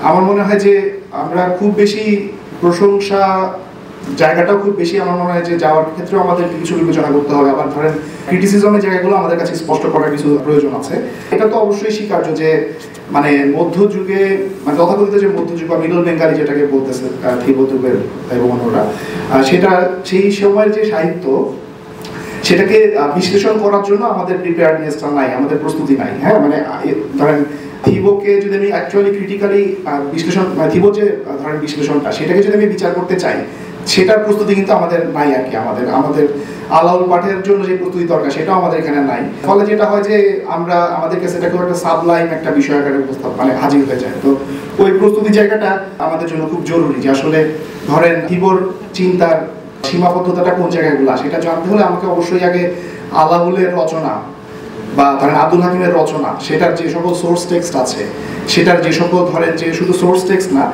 আমার মনে হয় যে আমরা খুব বেশি প্রশংসা জায়গাটাও খুব বেশি আমার মনে হয় যে যাওয়ার ক্ষেত্রে আমাদের কিছু বিবেচনা করতে হবে। আবার ধরেন ক্রিটিসিজমের জায়গাগুলো আমাদের কাছে স্পষ্ট করার কিছু প্রয়োজন আছে। এটা তো অবশ্যই স্বীকার্য যে মানে মধ্যযুগে মানে তথাকথিত যে মধ্যযুগ বা মিডল বেঙ্গালি যেটাকে বলতেছে থিবো-দুবের এবং অন্যরা, সেটা সেই সময়ের যে সাহিত্য সেটাকে বিশ্লেষণ করার জন্য আমাদের প্রিপেয়ারনেসটা নাই, আমাদের প্রস্তুতি নাই। হ্যাঁ, মানে ধরেন থিবোকে যদি আমি অ্যাকচুয়ালি ক্রিটিক্যালি বিশ্লেষণ থিবো যে ধরেন বিশ্লেষণটা সেটাকে যদি আমি বিচার করতে চাই, সেটার প্রস্তুতি কিন্তু আমাদের নাই আর কি। আমাদের আলাউল পাঠের জন্য যে প্রস্তুতি দরকার সেটাও আমাদের এখানে নাই। ফলে যেটা হয় যে আমরা আমাদের কাছে এটা খুব একটা সাবলাইম একটা বিষয় আকারে উপস্থাপন মানে হাজির হয়ে যায়। তো ওই প্রস্তুতি জায়গাটা আমাদের জন্য খুব জরুরি যে আসলে ধরেন থিবোর চিন্তার সীমাবদ্ধতাটা কোন জায়গাগুলো, সেটা জানতে হলে আমাকে অবশ্যই আগে আলাউলের রচনা বা ধরেন আব্দুল হাকিমের রচনা, সেটার যে সকল সোর্স টেক্সট আছে, সেটার যে সকল ধরেন যে শুধু সোর্স টেক্সট না,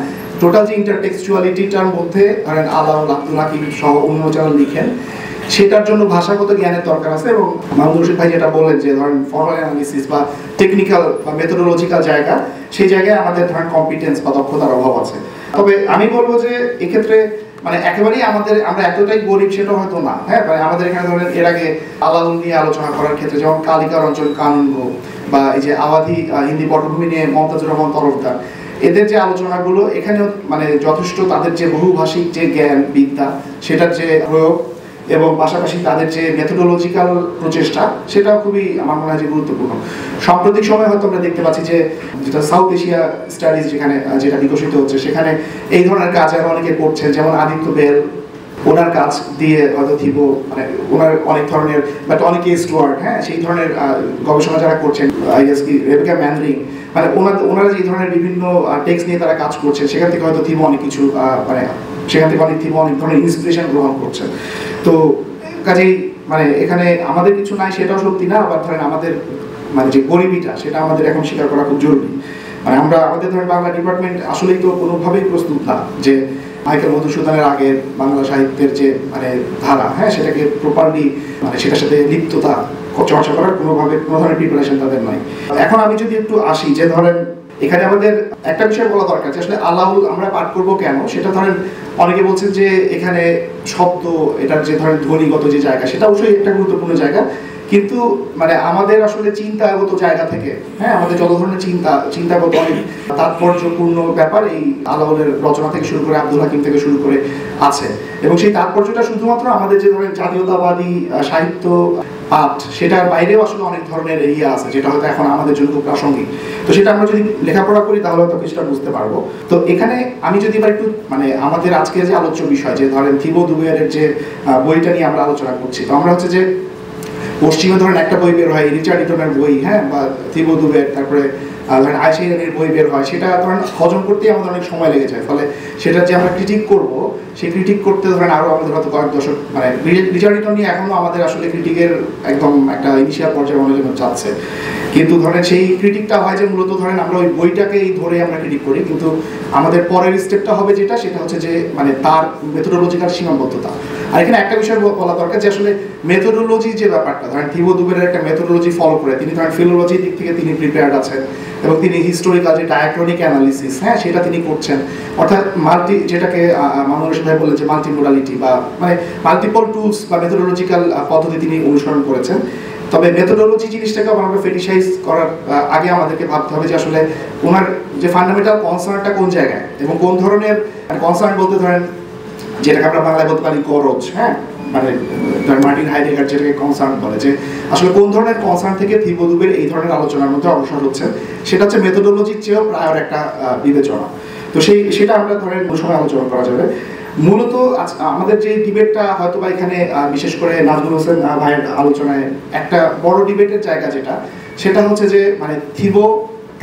টোটাল যে ইন্টারটেক্সচুয়ালিটিটার মধ্যে ধরেন আলাউল আব্দুল হাকিম সহ অন্য যারা লিখেন, সেটার জন্য ভাষাগত জ্ঞানের দরকার আছে। এবং মাহমুদুর রশিদ ভাই যেটা বললেন যে ধরেন ফর্মাল অ্যানালিসিস বা টেকনিক্যাল বা মেথোডোলজিক্যাল জায়গা, সেই জায়গায় আমাদের ধরেন কম্পিটেন্স বা দক্ষতার অভাব আছে। তবে আমি বলবো যে এক্ষেত্রে মানে একেবারেই আমরা এতটাই গরিব সেটা হয়তো না। হ্যাঁ, মানে আমাদের এখানে ধরেন এর আগে আলাউল নিয়ে আলোচনা করার ক্ষেত্রে যেমন কালিকা রঞ্জন কানুনগো বা এই যে আওয়াধি হিন্দি পটভূমি নিয়ে মমতাজুর রহমান তরফদার, এদের যে আলোচনাগুলো এখানেও মানে যথেষ্ট তাদের যে বহুভাষিক যে জ্ঞান বিদ্যা সেটার যে প্রয়োগ এবং পাশাপাশি তাদের যে মেথোডোলজিক্যাল প্রচেষ্টা সেটাও খুবই আমার মনে হয় যে গুরুত্বপূর্ণ। সাম্প্রতিক সময় হয়তো আমরা দেখতে পাচ্ছি যে যেটা সাউথ এশিয়া স্টাডিজ যেখানে যেটা বিকশিত হচ্ছে, সেখানে এই ধরনের কাজ আরো অনেকে করছেন, যেমন আদিত্য বেল, ওনার কাজ দিয়ে হয়তো থিবো মানে ওনার অনেক ধরনের বাট অনেকে স্টুয়ার্ট, হ্যাঁ, সেই ধরনের গবেষণা যারা করছেন, রেবেকা ম্যানরিং, মানে ওনারা যে ধরনের বিভিন্ন টেক্সট নিয়ে তারা কাজ করছেন, সেখান থেকে হয়তো থিবো অনেক কিছু মানে সেখান থেকে অনেক ধরনের ইন্সপিরেশন গ্রহণ করছেন। তো কাজেই মানে এখানে আমাদের কিছু নাই সেটাও সত্যি না, আবার ধরেন আমাদের মানে যে গরিবিটা সেটা আমাদের এখন স্বীকার করা খুব জরুরি। মানে আমাদের ধরেন বাংলা ডিপার্টমেন্ট আসলেই তো কোনোভাবেই প্রস্তুত না যে মাইকেল মধুসূদনের আগের বাংলা সাহিত্যের যে মানে ধারা, হ্যাঁ, সেটাকে প্রপারলি মানে সেটার সাথে লিপ্ততা চর্চা করার কোনো ধরনের প্রিপারেশন তাদের নাই। এখন আমি যদি একটু আসি যে ধরেন এখানে আমাদের একটা বিষয় বলা দরকার যে আসলে আলাউল আমরা পাঠ করবো কেন, সেটা ধরেন অনেকে বলছেন যে এখানে শব্দ এটার যে ধরেন ধ্বনিগত যে জায়গা সেটা অবশ্যই একটা গুরুত্বপূর্ণ জায়গা, কিন্তু মানে আমাদের আসলে চিন্তাগত জায়গা থেকে, হ্যাঁ, আমাদের যত ধরনের চিন্তাগত অনেক তাৎপর্যপূর্ণ ব্যাপার এই আলাউলের রচনা থেকে শুরু করে আব্দুল হাকিম থেকে শুরু করে আছে। এবং সেই তাৎপর্যটা শুধুমাত্র আমাদের যে ধরেন জাতীয়তাবাদী সাহিত্য পাঠ সেটার বাইরেও আসলে অনেক ধরনের এরিয়া আছে যেটা হয়তো এখন আমাদের জন্য খুব প্রাসঙ্গিক। তো সেটা আমরা যদি লেখাপড়া করি তাহলে হয়তো কিছুটা বুঝতে পারবো। তো এখানে আমি যদি এবার একটু মানে আমাদের আজকের যে আলোচ্য বিষয় যে ধরেন থিবো-দুবেয়ারের যে বইটা নিয়ে আমরা আলোচনা করছি, তো আমরা হচ্ছে যে পশ্চিমে ধরেন একটা বই বের হয় রিচার্ড ইটনের বই, হ্যাঁ, বা থিবো-দুবেয়ার, তারপরে ধরেন আয়েশা ইরানির বই বের হয়, সেটা ধরেন হজম করতেই আমাদের অনেক সময় লেগে যায়। ফলে সেটা যে আমরা ক্রিটিক করব, সেই ক্রিটিক করতে ধরেন আরও আমাদের হয়তো কয়েক দশক মানে রিচার্ড ইটন নিয়ে এখনও আমাদের আসলে ক্রিটিকের একদম একটা ইনিশিয়াল পর্যায়ে মনে যেন যাচ্ছে। কিন্তু ধরেন সেই ক্রিটিকটা হয় যে মূলত ধরেন আমরা ওই বইটাকেই ধরে আমরা ক্রিটিক করি, কিন্তু আমাদের পরের স্টেপটা হবে সেটা হচ্ছে যে মানে তার মেথোডোলজিক্যাল সীমাবদ্ধতা। আর এখানে একটা বিষয় বলা দরকার যে আসলে মেথোডোলজি যে ব্যাপারটা ধরেন থিবো-দুবেয়ারের একটা মেথোডোলজি ফলো করে তিনি ধরেন ফিলোলজির দিক থেকে তিনি প্রিপেয়ার্ড আছেন এবং তিনি হিস্টোরিক্যাল যে ডায়াক্রনিক অ্যানালিসিস, হ্যাঁ, সেটা তিনি করছেন। অর্থাৎ যেটাকে মামুনুর রশিদ ভাই বললেন যে মাল্টিমোডালিটি বা মানে মাল্টিপল টুলস বা মেথোডোলজিক্যাল পদ্ধতি তিনি অনুসরণ করেছেন। তবে মেথোডোলজি জিনিসটাকে আমরা ফেটিসাইজ করার আগে আমাদেরকে ভাবতে হবে যে আসলে ওনার যে ফান্ডামেন্টাল কনসার্নটা কোন জায়গায় এবং কোন ধরনের কনসার্ন বলতে ধরেন যেটাকে আমরা বাংলায় বলতে পারি গরজ, হ্যাঁ, মানে মার্টিন হাইডেগার যেটাকে কনসার্ন বলে যে আসলে কোন ধরনের কনসার্ন থেকে থিবো-দুবের এই ধরনের আলোচনার মধ্যে অগ্রসর হচ্ছে, সেটা হচ্ছে মেথোডোলজির চেয়েও প্রায় একটা বিবেচনা। তো সেটা আমরা ধরেন ওই সময় আলোচনা করা যাবে। মূলত আমাদের যে ডিবেটটা হয়তো বা এখানে বিশেষ করে নাজমুল হোসেন ভাইয়ের আলোচনায় একটা বড় ডিবেটের জায়গা সেটা হচ্ছে যে মানে থিবো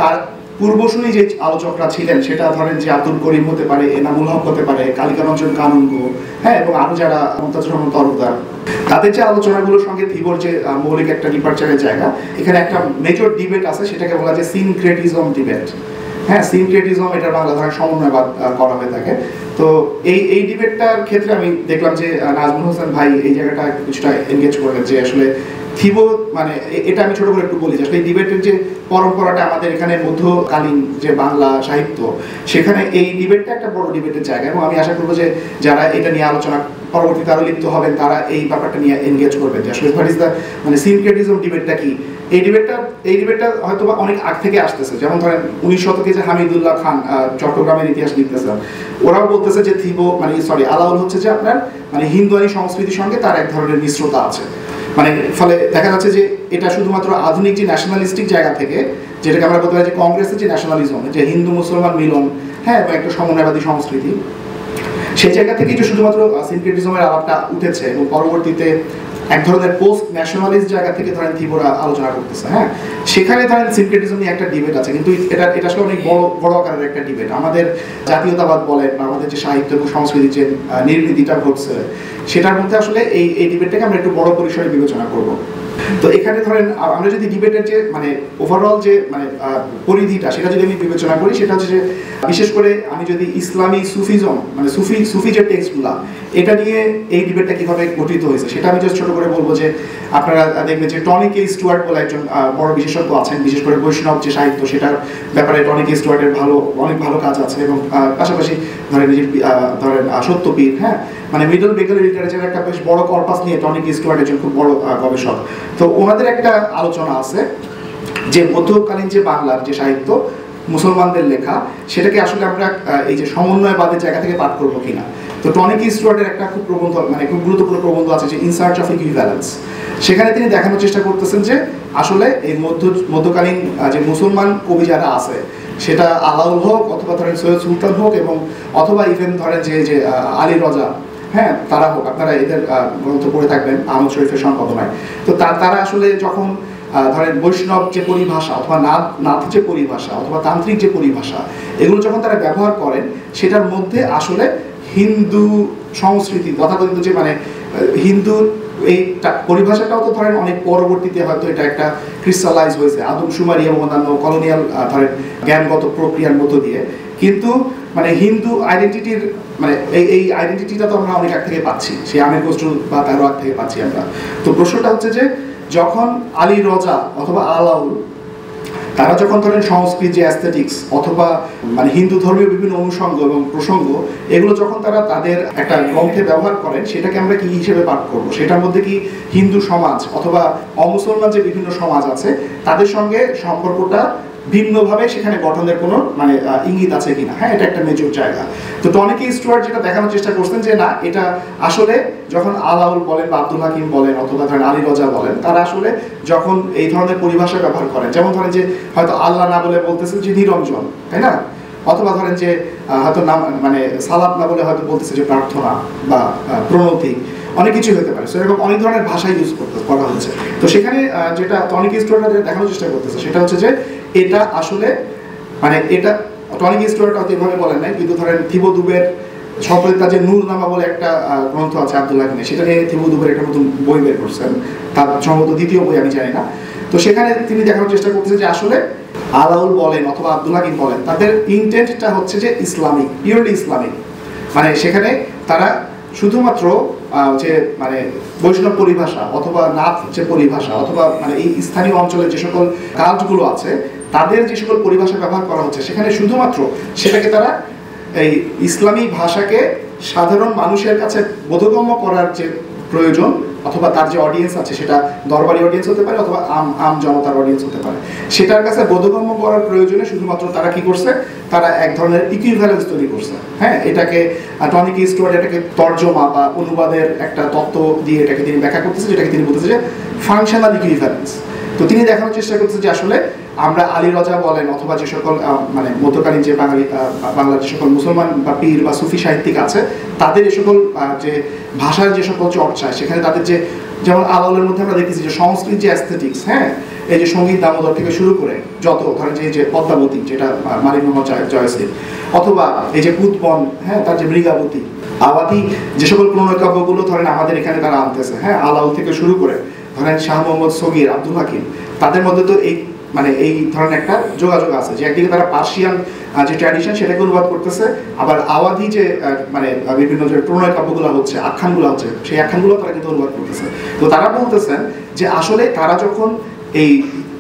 তার পূর্বসূরি যে আলোচকরা ছিলেন সেটা ধরেন যে আব্দুল করিম হতে পারে, এনামুল হক হতে পারে, কালিকা রঞ্জন কানুনগো, হ্যাঁ, এবং আরো যারা মমতাজুর রহমান তরফদার, তাদের যে আলোচনাগুলোর সঙ্গে থিবোর যে মৌলিক একটা ডিপার্চারের জায়গা, এখানে একটা মেজর ডিবেট আছে, সেটাকে বলা যায় সিনক্রেটিজম ডিবেট। হ্যাঁ, সিনক্রেটিজম, এটা বাংলা ধরেন সমন্বয়বাদ করা হয়ে থাকে। তো এই ডিবেটটার ক্ষেত্রে আমি দেখলাম যে নাজমুল হোসেন ভাই এই জায়গাটা কিছুটা এনগেজ করলেন যে আসলে থিবো মানে এটা আমি ছোট করে একটু বলি যে আসলে এই ডিবেটের যে পরম্পরাটা আমাদের এখানে মধ্যকালীন যে বাংলা সাহিত্য, সেখানে এই ডিবেটটা একটা বড় ডিবেটের জায়গা, এবং আমি আশা করবো যে যারা এটা নিয়ে আলোচনা পরবর্তীতে আরো লিপ্ত হবেন তারা এই ব্যাপারটা নিয়ে এনগেজ করবেন যে আসলে হোয়াট ইজ দ্য মানে সিনক্রেটিজম ডিবেটটা কি। এই ডিবেটটা হয়তো বা অনেক আগ থেকে আসতেছে, যেমন ধরেন 19 শতকে যে হামিদুল্লাহ খান চট্টগ্রামের ইতিহাস লিখতেছেন, ওরাও বলতেছে যে থিবো মানে আলাউল হচ্ছে যে আপনার মানে হিন্দুয়ানি সংস্কৃতির সঙ্গে তার এক ধরনের মিশ্রতা আছে। মানে ফলে দেখা যাচ্ছে যে এটা শুধুমাত্র আধুনিক যে ন্যাশনালিস্টিক জায়গা থেকে, যেটাকে আমরা বলতে পারি যে কংগ্রেসের যে ন্যাশনালিজম, যে হিন্দু মুসলমান মিলন, হ্যাঁ, বা একটা সমন্বয়বাদী সংস্কৃতি, সেই জায়গা থেকে যে শুধুমাত্র সিনক্রেটিজমের আলাপটা উঠেছে, এবং পরবর্তীতে এক ধরনের পোস্ট ন্যাশনালিস্ট জায়গা থেকে ধরেন থিবোরা আলোচনা করতেছে। হ্যাঁ, সেখানে ধরেন সিনক্রেটিজম নিয়ে একটা ডিবেট আছে, কিন্তু এটা আসলে অনেক বড় আকারের একটা ডিবেট। আমাদের জাতীয়তাবাদ বলেন, আমাদের যে সাহিত্য এবং সংস্কৃতির যে নির্মিতিটা ঘটছে, সেটার মধ্যে আসলে এই ডিবেটটাকে আমরা একটু বড় পরিসরে বিবেচনা করব। তো এখানে ধরেন আমরা যদি ডিবেটের যে মানে ওভারঅল যে মানে পরিধিটা, সেটা যদি আমি বিবেচনা করি, সেটা হচ্ছে যে বিশেষ করে আমি যদি ইসলামী সুফিজম মানে সুফি যে টেক্সটগুলা, এটা নিয়ে এই ডিবেটটা কিভাবে গঠিত হয়েছে সেটা আমি জাস্ট ছোট করে বলবো যে আপনারা দেখবেন যে টনি কে স্টুয়ার্ট বলে একজন বড় বিশেষজ্ঞ আছেন, বিশেষ করে বৈষ্ণব যে সাহিত্য সেটার ব্যাপারে টনি কে স্টুয়ার্টের অনেক ভালো কাজ আছে, এবং পাশাপাশি ধরেন সত্যপীর, হ্যাঁ, মানে মিডল বেঙ্গল লিটারেচারের একটা বেশ বড় কর্পাস নিয়ে টনি কে স্টুয়ার্ট একজন খুব বড় গবেষক। তো ওনাদের একটা আলোচনা আছে যে মধ্যকালীন যে বাংলার যে সাহিত্য মুসলমানদের লেখা, সেটাকে আসলে আমরা এই যে সমন্বয়বাদের জায়গা থেকে পাঠ করবো কিনা। তো টনি কে স্টুয়ার্টের একটা খুব প্রবন্ধ মানে খুব গুরুত্বপূর্ণ প্রবন্ধ আছে যে ইন সার্চ অফ ইকুইভ্যালেন্স। সেখানে তিনি দেখানোর চেষ্টা করতেছেন যে আসলে এই মধ্যকালীন যে মুসলমান কবি যারা আছে, সেটা আলাউল হোক অথবা ধরেন সৈয়দ সুলতান হোক, এবং অথবা ইভেন ধরেন যে আলী রজা, হ্যাঁ, তারা হোক, আপনারা এদের গ্রন্থ পড়ে থাকবেন আহমদ শরীফের সম্পাদনায়। তো তারা আসলে যখন ধরেন বৈষ্ণব যে পরিভাষা অথবা নাথ যে পরিভাষা অথবা তান্ত্রিক যে পরিভাষা, এগুলো যখন তারা ব্যবহার করেন, সেটার মধ্যে আসলে হিন্দু সংস্কৃতি তথাকথিত যে মানে হিন্দুর এই পরিভাষাটাও তো ধরেন অনেক পরবর্তীতে হয়তো এটা একটা ক্রিস্টালাইজ হয়েছে আদমশুমারি এবং অন্যান্য কলোনিয়াল ধরেন জ্ঞানগত প্রক্রিয়ার মধ্য দিয়ে, কিন্তু মানে হিন্দু আইডেন্টিটির মানে এই আইডেন্টিটিটা তো আমরা অনেক আগ থেকে পাচ্ছি, সেই আমির খসরু বা তারও আগ থেকে পাচ্ছি আমরা। তো প্রশ্নটা হচ্ছে যে যখন আলী রজা অথবা আলাউল তারা যখন ধরেন সংস্কৃত যে অ্যাস্থেটিক্স অথবা মানে হিন্দু ধর্মীয় বিভিন্ন অনুষঙ্গ এবং প্রসঙ্গ, এগুলো যখন তারা তাদের একটা গ্রন্থে ব্যবহার করেন, সেটাকে আমরা কি হিসেবে পাঠ করবো? সেটার মধ্যে কি হিন্দু সমাজ অথবা অমুসলমান যে বিভিন্ন সমাজ আছে তাদের সঙ্গে সম্পর্কটা ভিন্নভাবে সেখানে গঠনের কোনো মানে ইঙ্গিত আছে কিনা? হ্যাঁ, এটা একটা মেজর জায়গা। তো টনি কে স্টুয়ার্ট যেটা দেখানোর চেষ্টা করছেন যে না, এটা আসলে যখন আলাউল বলেন বা আব্দুল হাকিম বলেন অথবা ধরেন আলী রজা বলেন, তারা আসলে যখন এই ধরনের পরিভাষা ব্যবহার করেন, যেমন ধরেন যে হয়তো আল্লাহ না বলে বলতেছে যে নিরঞ্জন, তাই না, অথবা ধরেন যে হয়তো নাম মানে সালাত না বলে হয়তো বলতেছে যে প্রার্থনা বা প্রণতি, অনেক কিছু হতে পারে। সেরকম অনেক ধরনের ভাষা ইউজ করা হচ্ছে। তো সেখানে যেটা টনি কে স্টুয়ার্ট দেখানোর চেষ্টা করতেছে সেটা হচ্ছে যে এটা আসলে মানে এটা টনি কে স্টুয়ার্ট হয়তো এভাবে বলেন নাই, কিন্তু ধরেন থিবো দুবের সম্প্রতি তার যে নূরনামা বলে একটা গ্রন্থ আছে আব্দুল্লাহ খানের, সেটা নিয়ে থিবো দুবের একটা নতুন বই বের করছেন, তার সম্ভবত দ্বিতীয় বই, আমি জানি না। তো সেখানে তিনি দেখানোর চেষ্টা করতেছে যে আসলে আলাউল বলেন অথবা আব্দুল হাকিম বলেন, তাদের ইন্টেন্টটা হচ্ছে যে ইসলামিক, পিওরলি ইসলামিক। মানে সেখানে তারা শুধুমাত্র যে মানে বৈষ্ণব পরিভাষা অথবা নাথ যে পরিভাষা অথবা মানে এই স্থানীয় অঞ্চলের যে সকল কাজগুলো আছে তাদের যে সকল পরিভাষা ব্যবহার করা হচ্ছে, সেখানে শুধুমাত্র সেটাকে তারা এই ইসলামী ভাষাকে সাধারণ মানুষের কাছে বোধগম্য করার যে প্রয়োজন অথবা তার যে অডিয়েন্স আছে, সেটা দরবারি অডিয়েন্স হতে পারে অথবা আম জনতার অডিয়েন্স হতে পারে, সেটার কাছে বোধগম্য করার প্রয়োজনে শুধুমাত্র তারা কি করছে, তারা এক ধরনের ইকুইভ্যালেন্স তৈরি করছে। হ্যাঁ, এটাকে টনি কে স্টুয়ার্ট এটাকে তর্জমা বা অনুবাদের একটা তত্ত্ব দিয়ে এটাকে তিনি ব্যাখ্যা করতেছে, যেটাকে তিনি বলতেছে যে ফাংশনাল ইকুইভ্যালেন্স। তো তিনি দেখানোর চেষ্টা করতেছে যে আসলে আমরা আলী রজা বলেন অথবা যে সকল মানে মধ্যকালীন যে বাংলার যে সকল মুসলমান বা পীর বা সুফি সাহিত্যিক আছে, তাদের এ সকল যে ভাষার যে সকল চর্চা, সেখানে তাদের যে যেমন আলাউলের মধ্যে আমরা দেখেছি যে সংস্কৃত যে অ্যাস্থেটিক্স, হ্যাঁ, এই যে সঙ্গীত দামোদর থেকে শুরু করে যত ধরেন যে পদ্মাবতী যেটা মালিক মোহাম্মদ জয়সির, অথবা এই যে কুতবন, হ্যাঁ, তার যে মৃগাবতী আওয়াতি, যে সকল প্রণয়কাব্যগুলো ধরেন আমাদের এখানে তারা আনতেছে, হ্যাঁ, আলাউল থেকে শুরু করে ধরেন শাহ মোহাম্মদ সগীর, আব্দুল হাকিম, তাদের মধ্যে তো এই মানে এই ধরনের একটা যোগাযোগ আছে, যে একদিকে তারা পার্সিয়ান যে ট্র্যাডিশন সেটাকে অনুবাদ করতেছে, আবার আওয়াধি যে মানে বিভিন্ন যে প্রণয় কাব্যগুলো হচ্ছে, আখ্যানগুলো হচ্ছে, সেই আখ্যানগুলো তারা কিন্তু অনুবাদ করতেছে। তো তারা বলতেছেন যে আসলে তারা যখন এই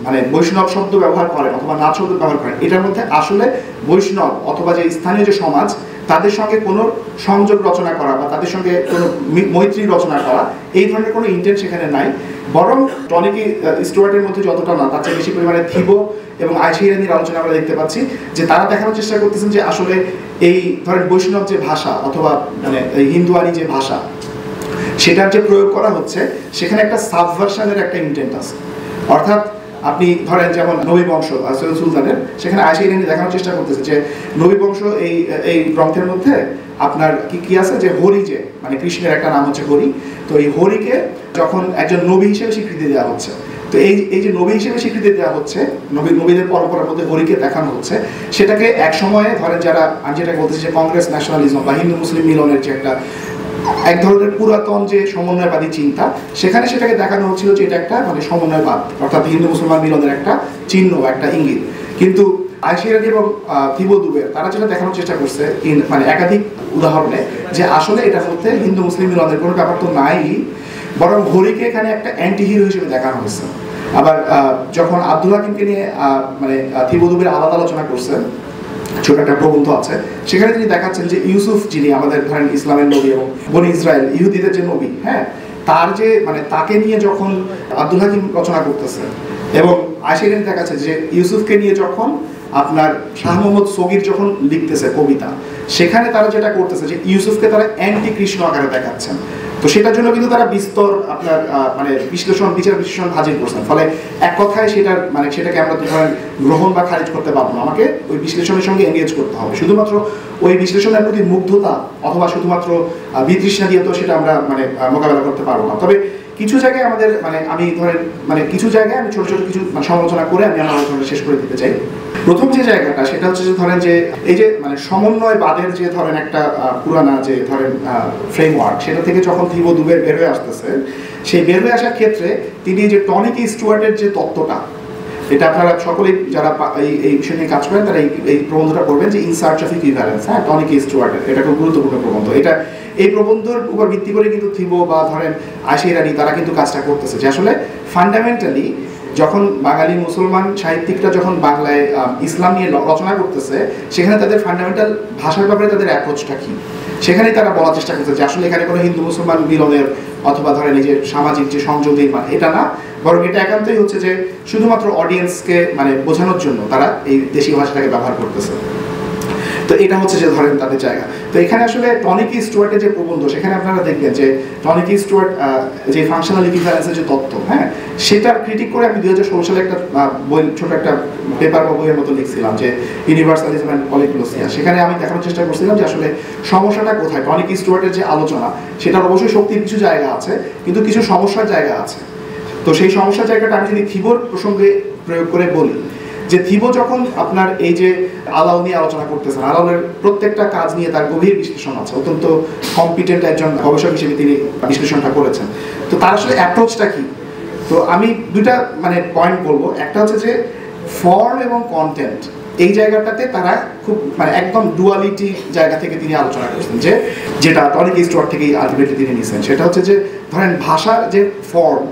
মানে বৈষ্ণব শব্দ ব্যবহার করেন অথবা নাথ শব্দ ব্যবহার করেন, এটার মধ্যে আসলে বৈষ্ণব অথবা যে স্থানীয় যে সমাজ তাদের সঙ্গে কোনো সংযোগ রচনা করা বা তাদের সঙ্গে কোনো মৈত্রী রচনা করা এই ধরনের কোনো ইন্টেন্ট সেখানে নাই। বরং টনিকি স্টুয়ার্টের মধ্যে যতটা না, তার চেয়ে বেশি পরিমাণে থিবো এবং আয়েশা ইরানির আলোচনা আমরা দেখতে পাচ্ছি যে তারা দেখানোর চেষ্টা করতেছেন যে আসলে এই ধরেন বৈষ্ণব যে ভাষা অথবা মানে হিন্দুয়ানি যে ভাষা সেটার যে প্রয়োগ করা হচ্ছে সেখানে একটা সাবভার্সনের একটা ইন্টেন্ট আছে। অর্থাৎ আপনি ধরেন যেমন নবী বংশ সৈয়দ সুলতানের, সেখানে আয়েশা ইরানি দেখানোর চেষ্টা করতেছে যে নবী বংশ এই গ্রন্থের মধ্যে আপনার কি আছে যে হরি, যে মানে কৃষ্ণের একটা নাম হচ্ছে হরি, তো এই হরিকে যখন একজন নবী হিসেবে স্বীকৃতি দেওয়া হচ্ছে, তো এই যে নবী হিসেবে স্বীকৃতি দেওয়া হচ্ছে, নবীদের পরম্পরার মধ্যে হরিকে দেখানো হচ্ছে, সেটাকে এক সময়ে ধরেন যারা আমি যেটা বলতেছি যে কংগ্রেস ন্যাশনালিজম বা হিন্দু মুসলিম মিলনের যে একটা এক ধরনের পুরাতন যে সমন্বয়বাদী চিন্তা, সেখানে সেটাকে দেখানো হচ্ছিল যে এটা একটা মানে সমন্বয়বাদ, অর্থাৎ হিন্দু মুসলমান মিলনের একটা চিহ্ন, একটা ইঙ্গিত। কিন্তু আয়েশা ইরানি এবং থিবো দুবের তারা যেটা দেখানোর চেষ্টা করছে মানে একাধিক উদাহরণে, যে আসলে এটার মধ্যে হিন্দু মুসলিম মিলনের কোনো ব্যাপার তো নাই, বরং হরিকে এখানে একটা অ্যান্টি হিরো হিসেবে দেখানো হয়েছে। আবার যখন আব্দুল হাকিমকে নিয়ে মানে থিবো দুবের আলাদা আলোচনা করছেন, ছোট একটা প্রবন্ধ আছে, সেখানে তিনি দেখাচ্ছেন যে ইউসুফ যিনি আমাদের ধরেন ইসলামের নবী এবং বনি ইসরায়েল ইহুদিদের যে নবী, হ্যাঁ, তার যে মানে তাকে নিয়ে যখন আব্দুল হাকিম রচনা করতেছে এবং আয়েশা ইরানি দেখাচ্ছে যে ইউসুফকে নিয়ে যখন আপনার শাহ মোহাম্মদ সগীর যখন লিখতেছে কবিতা, সেখানে তারা যেটা করতেছে যে ইউসুফকে তারা অ্যান্টি কৃষ্ণ আকারে দেখাচ্ছেন। তো সেটার জন্য কিন্তু তারা বিস্তর আপনার মানে বিচার বিশ্লেষণ হাজির করছেন। ফলে এক কথায় সেটাকে আমরা ধরেন গ্রহণ বা খারিজ করতে পারবো না, আমাকে ওই বিশ্লেষণের সঙ্গে এনগেজ করতে হবে। শুধুমাত্র ওই বিশ্লেষণের প্রতি মুগ্ধতা অথবা শুধুমাত্র বিতৃষ্ণা দিয়ে তো সেটা আমরা মানে মোকাবেলা করতে পারবো না। তবে কিছু জায়গায় আমাদের মানে আমি ধরেন মানে কিছু জায়গায় আমি ছোট ছোট কিছু সমালোচনা করে আমি আমার আলোচনাটা শেষ করে দিতে চাই। প্রথম যে জায়গাটা সেটা হচ্ছে যে ধরেন যে এই যে মানে সমন্বয়বাদের যে ধরেন একটা পুরানা যে ধরেন ফ্রেমওয়ার্ক, সেটা থেকে যখন থিবো দুবের বের হয়ে আসতেছে, সেই বের হয়ে আসার ক্ষেত্রে তিনি যে টনিকি স্টুয়ার্টের যে তত্ত্বটা, এটা আপনারা সকলেই যারা এই বিষয় নিয়ে কাজ করেন তারা এই প্রবন্ধটা পড়বেন যে ইন সার্চ অফ ইকুইভ্যালেন্স, হ্যাঁ, টনিকি স্টুয়ার্টের। এটা খুব গুরুত্বপূর্ণ প্রবন্ধ। এই প্রবন্ধের উপর ভিত্তি করে কিন্তু থিবো বা ধরেন আয়েশা ইরানি তারা কিন্তু কাজটা করতেছে যে আসলে ফান্ডামেন্টালি যখন বাঙালি মুসলমান সাহিত্যিকরা যখন বাংলায় ইসলাম নিয়ে রচনা করতেছে, সেখানে তাদের ফান্ডামেন্টাল ভাষার ব্যাপারে তাদের অ্যাপ্রোচটা কি, সেখানেই তারা বলার চেষ্টা করতেছে যে আসলে এখানে কোনো হিন্দু মুসলমান মিলনের অথবা ধরেন এই যে সামাজিক যে সংযোগ নির্মাণ, এটা না, বরং এটা একান্তই হচ্ছে যে শুধুমাত্র অডিয়েন্সকে মানে বোঝানোর জন্য তারা এই দেশীয় ভাষাটাকে ব্যবহার করতেছে। তো এটা হচ্ছে যে ধরেন তাদের জায়গা। তো এখানে আসলে টনিকি স্টুয়ার্টের যে প্রবন্ধ, সেখানে আপনারা দেখবেন যে টনিকি স্টুয়ার্ট যে ফাংশনাল ইকুইভ্যালেন্সের যে তত্ত্ব, হ্যাঁ, সেটার ক্রিটিক করে আমি 2016 সালে একটা বই, ছোট একটা পেপার বা বইয়ের মতো লিখছিলাম যে ইউনিভার্সালিজম অ্যান্ড পলিগ্লোসিয়া। সেখানে আমি দেখানোর চেষ্টা করছিলাম যে আসলে সমস্যাটা কোথায়। টনিকি স্টুয়ার্টের যে আলোচনা, সেটার অবশ্যই শক্তির কিছু জায়গা আছে, কিন্তু কিছু সমস্যার জায়গা আছে। তো সেই সমস্যার জায়গাটা আমি যদি থিবোর প্রসঙ্গে প্রয়োগ করে বলি, যে থিবো যখন আপনার এই যে আলাও নিয়ে আলোচনা করতেছেন, আলাওয়ের প্রত্যেকটা কাজ নিয়ে তার গভীর বিশ্লেষণ আছে, অত্যন্ত কম্পিটেন্ট একজন গবেষক হিসেবে তিনি বিশ্লেষণটা করেছেন। তো তার আসলে অ্যাপ্রোচটা কি? তো আমি দুইটা মানে পয়েন্ট বলবো। একটা হচ্ছে যে ফর্ম এবং কন্টেন্ট, এই জায়গাটাতে তারা খুব মানে একদম ডুয়ালিটি জায়গা থেকে তিনি আলোচনা করছেন, যেটা টনিকি স্টুয়ার্ট থেকেই আলটিমেটলি তিনি নিয়েছেন। সেটা হচ্ছে যে ধরেন ভাষার যে ফর্ম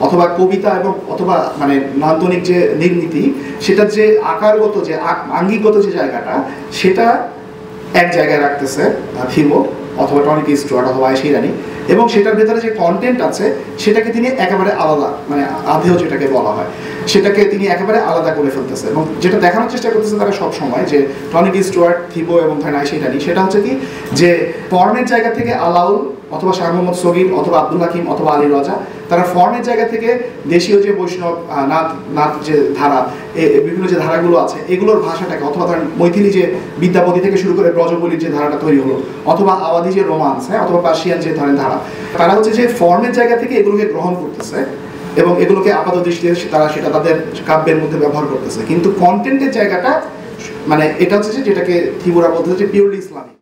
অথবা কবিতা এবং অথবা মানে নান্দনিক যে নির্মিতি, সেটার যে আকারগত যে আঙ্গিকগত যে জায়গাটা, সেটা এক জায়গায় রাখতেছে থিবো অথবা টনিকি স্টুয়ার্ট অথবা আয়েশা ইরানি, এবং সেটার ভেতরে যে কন্টেন্ট আছে সেটাকে তিনি একেবারে আলাদা মানে আধেও যেটাকে বলা হয়, সেটাকে তিনি একেবারে আলাদা করে ফেলতেছে। এবং যেটা দেখানোর চেষ্টা করতেছে তারা সব সময় যে টনিকি স্টুয়ার্ট, থিবো এবং আয়েশা ইরানি, সেটা হচ্ছে কি যে ফর্মের জায়গা থেকে আলাউল অথবা শাহ মোহাম্মদ সগীর অথবা আব্দুল হাকিম অথবা আলী রাজা, তারা ফর্মের জায়গা থেকে দেশীয় যে বৈষ্ণব নাথ যে ধারা, বিভিন্ন যে ধারাগুলো আছে, এগুলোর ভাষাটাকে অথবা ধরেন মৈথিলি যে বিদ্যাপতি থেকে শুরু করে ব্রজবলির যে ধারাটা তৈরি হলো, অথবা আওয়াধি যে রোমান্স, হ্যাঁ, অথবা পার্সিয়ান যে ধরেন ধারা, তারা হচ্ছে যে ফর্মের জায়গা থেকে এগুলোকে গ্রহণ করতেছে এবং এগুলোকে আপাত দৃষ্টিতে তারা সেটা তাদের কাব্যের মধ্যে ব্যবহার করতেছে। কিন্তু কন্টেন্টের জায়গাটা মানে এটা হচ্ছে যে যেটাকে থিবোরা বলতেছে যে পিওরলি ইসলামিক।